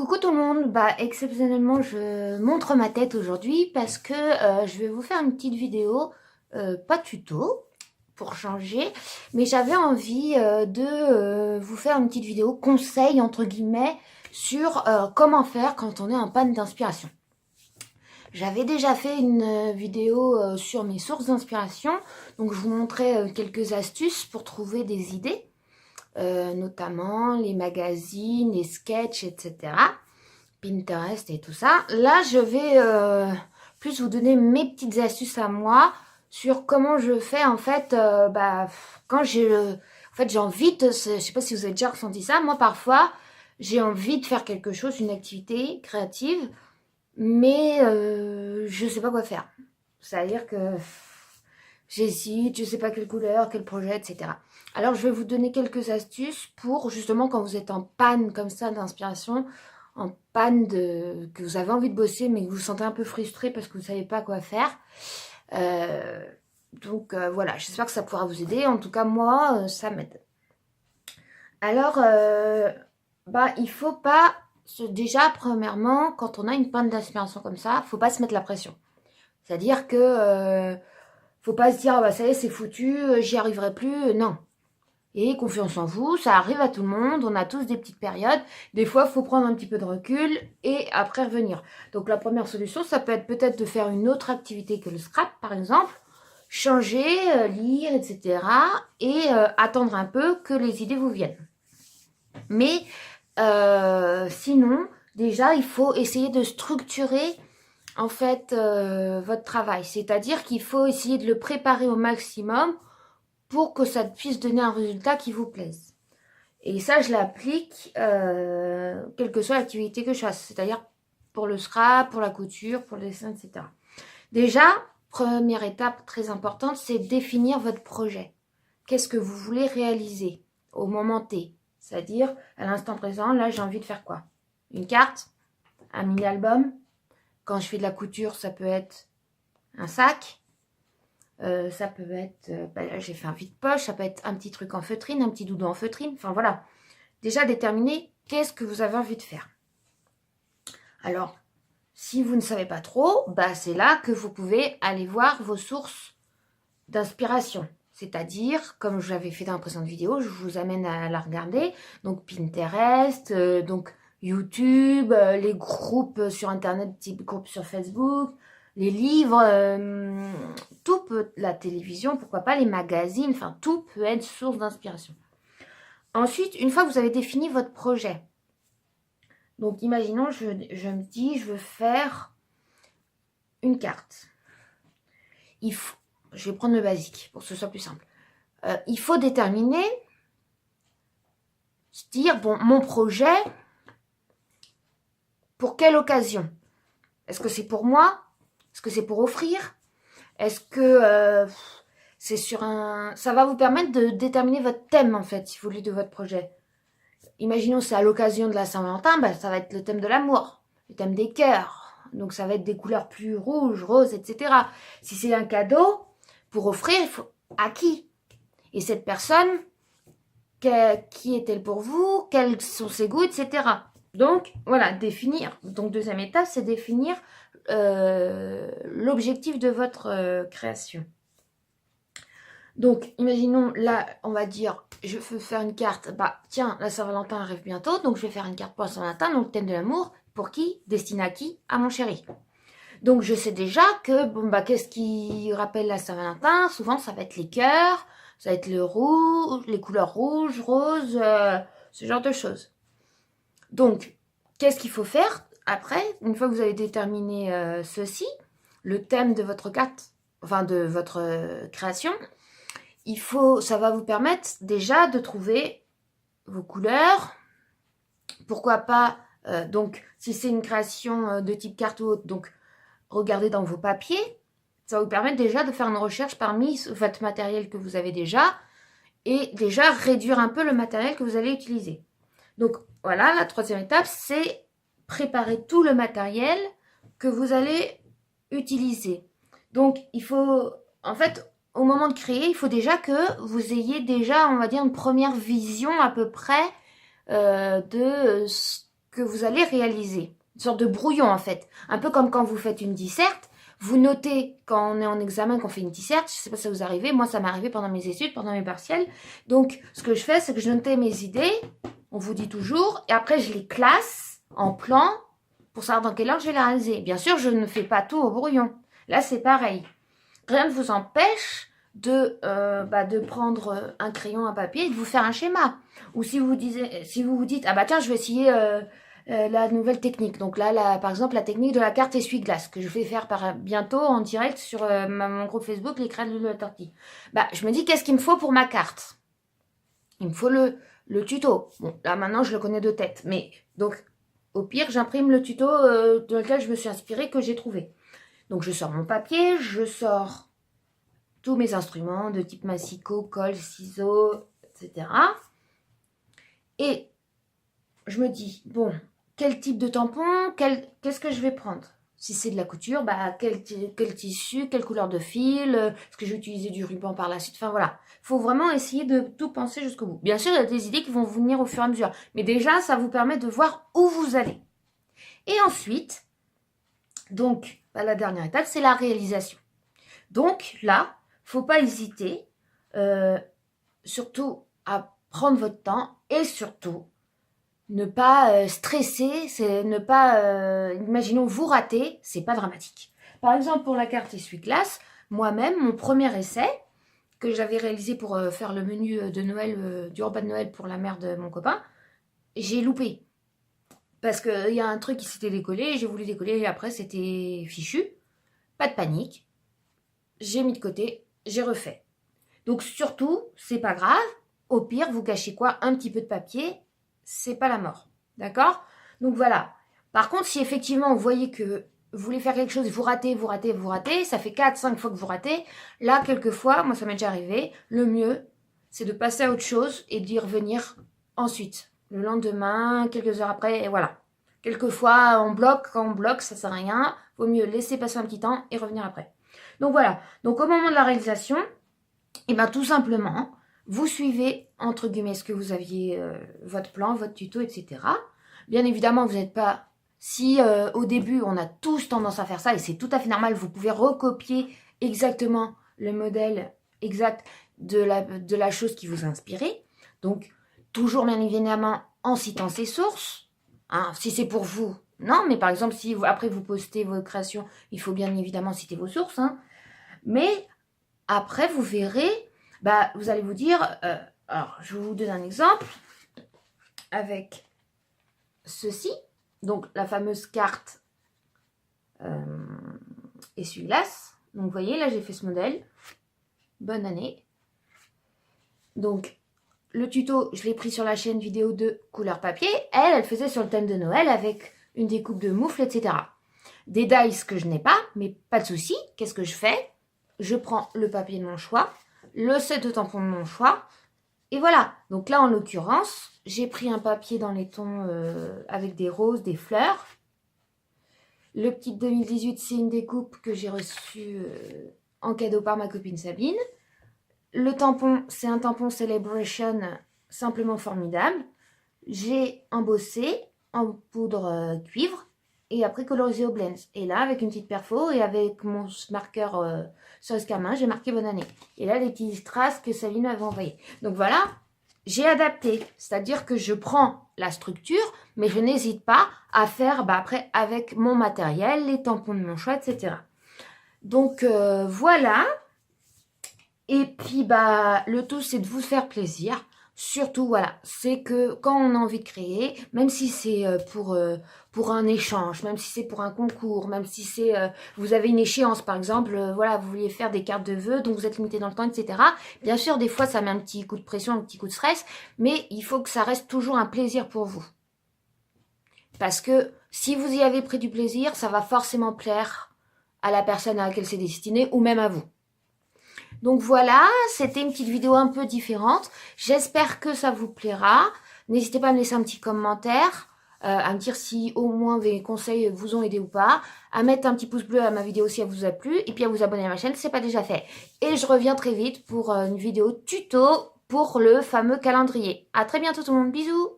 Coucou tout le monde, exceptionnellement je montre ma tête aujourd'hui parce que je vais vous faire une petite vidéo, pas tuto pour changer, mais j'avais envie de vous faire une petite vidéo conseil entre guillemets sur comment faire quand on est en panne d'inspiration. J'avais déjà fait une vidéo sur mes sources d'inspiration, donc je vous montrais quelques astuces pour trouver des idées. Notamment les magazines, les sketchs, etc. Pinterest et tout ça. Là, je vais plus vous donner mes petites astuces à moi sur comment je fais en fait quand j'ai envie de, je sais pas si vous avez déjà ressenti ça, moi parfois j'ai envie de faire quelque chose, une activité créative, mais je sais pas quoi faire. C'est-à-dire que j'hésite, je sais pas quelle couleur, quel projet, etc. Alors je vais vous donner quelques astuces pour justement quand vous êtes en panne comme ça d'inspiration, en panne que vous avez envie de bosser mais que vous vous sentez un peu frustré parce que vous savez pas quoi faire. Voilà, j'espère que ça pourra vous aider. En tout cas moi, ça m'aide. Alors, il faut pas déjà premièrement quand on a une panne d'inspiration comme ça, faut pas se mettre la pression. C'est-à-dire que faut pas se dire ah bah ça y est c'est foutu, j'y arriverai plus. Non. Et confiance en vous, ça arrive à tout le monde, on a tous des petites périodes. Des fois, il faut prendre un petit peu de recul et après revenir. Donc la première solution, ça peut être peut-être de faire une autre activité que le scrap, par exemple. Changer, lire, etc. Et attendre un peu que les idées vous viennent. Mais sinon, déjà, il faut essayer de structurer en fait votre travail. C'est-à-dire qu'il faut essayer de le préparer au maximum pour que ça puisse donner un résultat qui vous plaise. Et ça, je l'applique quelle que soit l'activité que je fasse, c'est-à-dire pour le scrap, pour la couture, pour le dessin, etc. Déjà, première étape très importante, c'est définir votre projet. Qu'est-ce que vous voulez réaliser au moment T? C'est-à-dire, à l'instant présent, là, j'ai envie de faire quoi? Une carte? Un mini-album? Quand je fais de la couture, ça peut être un sac? Ça peut être, j'ai fait un vide-poche, ça peut être un petit truc en feutrine, un petit doudou en feutrine. Enfin voilà, déjà déterminer qu'est-ce que vous avez envie de faire. Alors, si vous ne savez pas trop, c'est là que vous pouvez aller voir vos sources d'inspiration. C'est-à-dire, comme je l'avais fait dans la précédente vidéo, je vous amène à la regarder. Donc Pinterest, donc YouTube, les groupes sur Internet, type groupe sur Facebook, les livres, tout peut, la télévision, pourquoi pas, les magazines, enfin tout peut être source d'inspiration. Ensuite, une fois que vous avez défini votre projet, donc imaginons, je me dis, je veux faire une carte. Je vais prendre le basique pour que ce soit plus simple. Il faut déterminer, se dire, bon, mon projet, pour quelle occasion? Est-ce que c'est pour moi? Est-ce que c'est pour offrir? Est-ce que c'est sur un... Ça va vous permettre de déterminer votre thème, en fait, si vous voulez, de votre projet. Imaginons c'est à l'occasion de la Saint-Valentin, ça va être le thème de l'amour, le thème des cœurs. Donc ça va être des couleurs plus rouges, roses, etc. Si c'est un cadeau, pour offrir, à qui? Et cette personne, qui est-elle pour vous? Quels sont ses goûts, etc. Donc, voilà, définir. Donc, deuxième étape, c'est définir l'objectif de votre création. Donc, imaginons, là, on va dire, je veux faire une carte. Tiens, la Saint-Valentin arrive bientôt, donc je vais faire une carte pour la Saint-Valentin, donc le thème de l'amour. Pour qui? Destiné à qui? À mon chéri. Donc, je sais déjà que, qu'est-ce qui rappelle la Saint-Valentin? Souvent, ça va être les cœurs, ça va être le rouge, les couleurs rouges, roses, ce genre de choses. Donc, qu'est-ce qu'il faut faire après, une fois que vous avez déterminé ceci, le thème de votre carte, enfin de votre création, ça va vous permettre déjà de trouver vos couleurs. Pourquoi pas, donc, si c'est une création de type carte ou autre, donc, regardez dans vos papiers. Ça va vous permettre déjà de faire une recherche parmi votre matériel que vous avez déjà et déjà réduire un peu le matériel que vous allez utiliser. Donc, voilà, la troisième étape, c'est préparer tout le matériel que vous allez utiliser. Donc, il faut, en fait, au moment de créer, il faut déjà que vous ayez déjà, on va dire, une première vision à peu près de que vous allez réaliser. Une sorte de brouillon en fait. Un peu comme quand vous faites une disserte. Vous notez quand on est en examen qu'on fait une disserte. Je ne sais pas si ça vous arrive. Moi, ça m'est arrivé pendant mes études, pendant mes partiels. Donc, ce que je fais, c'est que je notais mes idées. On vous dit toujours. Et après, je les classe en plan pour savoir dans quelle heure je vais les réaliser. Bien sûr, je ne fais pas tout au brouillon. Là, c'est pareil. Rien ne vous empêche de prendre un crayon, un papier et de vous faire un schéma. Ou si vous vous dites, ah bah tiens, je vais essayer la nouvelle technique. Donc là, par exemple, la technique de la carte essuie-glace que je vais faire bientôt en direct sur mon groupe Facebook, les crêtes de la tortille. Bah, je me dis, qu'est-ce qu'il me faut pour ma carte? Il me faut le tuto. Bon, là maintenant, je le connais de tête. Mais donc, au pire, j'imprime le tuto dans lequel je me suis inspirée, que j'ai trouvé. Donc, je sors mon papier, je sors tous mes instruments de type massicot, colle, ciseaux, etc. Et je me dis, bon, quel type de tampon, qu'est-ce que je vais prendre? Si c'est de la couture, bah, quel tissu, quelle couleur de fil, est-ce que je vais utiliser du ruban par la suite? Enfin voilà, il faut vraiment essayer de tout penser jusqu'au bout. Bien sûr, il y a des idées qui vont venir au fur et à mesure, mais déjà, ça vous permet de voir où vous allez. Et ensuite, donc, la dernière étape, c'est la réalisation. Donc là, faut pas hésiter, surtout à prendre votre temps et surtout ne pas stresser, c'est ne pas, imaginons vous ratez, c'est pas dramatique. Par exemple pour la carte essuie-glace, moi-même mon premier essai que j'avais réalisé pour faire le menu de Noël, du repas de Noël pour la mère de mon copain, j'ai loupé. Parce qu'il y a un truc qui s'était décollé, j'ai voulu décoller et après c'était fichu. Pas de panique, j'ai mis de côté, j'ai refait. Donc surtout, c'est pas grave. Au pire, vous cachez quoi? Un petit peu de papier, c'est pas la mort. D'accord? Donc voilà. Par contre, si effectivement vous voyez que vous voulez faire quelque chose et vous ratez, ça fait 4-5 fois que vous ratez, là, quelquefois, moi ça m'est déjà arrivé, le mieux, c'est de passer à autre chose et d'y revenir ensuite. Le lendemain, quelques heures après, et voilà. Quelquefois, on bloque, quand on bloque, ça sert à rien. Vaut mieux laisser passer un petit temps et revenir après. Donc voilà. Donc au moment de la réalisation, et bien tout simplement, vous suivez, entre guillemets, ce que vous aviez, votre plan, votre tuto, etc. Bien évidemment, vous n'êtes pas... Si au début, on a tous tendance à faire ça, et c'est tout à fait normal, vous pouvez recopier exactement le modèle exact de la chose qui vous a inspiré. Donc, toujours bien évidemment en citant ses sources. Hein, si c'est pour vous, non, mais par exemple, si après vous postez vos créations, il faut bien évidemment citer vos sources. Hein. Mais après, vous verrez, bah, vous allez vous dire, alors je vous donne un exemple avec ceci, donc la fameuse carte essuie-glace. Donc vous voyez, là j'ai fait ce modèle. Bonne année. Donc le tuto, je l'ai pris sur la chaîne vidéo de Couleur Papier. Elle faisait sur le thème de Noël avec une découpe de moufles, etc. Des dies que je n'ai pas, mais pas de souci. Qu'est-ce que je fais? Je prends le papier de mon choix, le set de tampons de mon choix, et voilà. Donc là, en l'occurrence, j'ai pris un papier dans les tons avec des roses, des fleurs. Le petit 2018, c'est une découpe que j'ai reçue en cadeau par ma copine Sabine. Le tampon, c'est un tampon Celebration simplement formidable. J'ai embossé en poudre cuivre et après colorisé au blends. Et là, avec une petite perfo et avec mon marqueur sur l'escarmin, j'ai marqué bonne année. Et là, les petites traces que Sabine m'avait envoyées. Donc voilà, j'ai adapté. C'est-à-dire que je prends la structure, mais je n'hésite pas à faire après avec mon matériel, les tampons de mon choix, etc. Donc voilà. Et puis, le tout, c'est de vous faire plaisir. Surtout, voilà, c'est que quand on a envie de créer, même si c'est pour un échange, même si c'est pour un concours, même si c'est vous avez une échéance, par exemple, voilà, vous vouliez faire des cartes de vœux, donc vous êtes limité dans le temps, etc. Bien sûr, des fois, ça met un petit coup de pression, un petit coup de stress, mais il faut que ça reste toujours un plaisir pour vous. Parce que si vous y avez pris du plaisir, ça va forcément plaire à la personne à laquelle c'est destiné, ou même à vous. Donc voilà, c'était une petite vidéo un peu différente. J'espère que ça vous plaira. N'hésitez pas à me laisser un petit commentaire, à me dire si au moins mes conseils vous ont aidé ou pas, à mettre un petit pouce bleu à ma vidéo si elle vous a plu, et puis à vous abonner à ma chaîne si ce n'est pas déjà fait. Et je reviens très vite pour une vidéo tuto pour le fameux calendrier. À très bientôt tout le monde, bisous!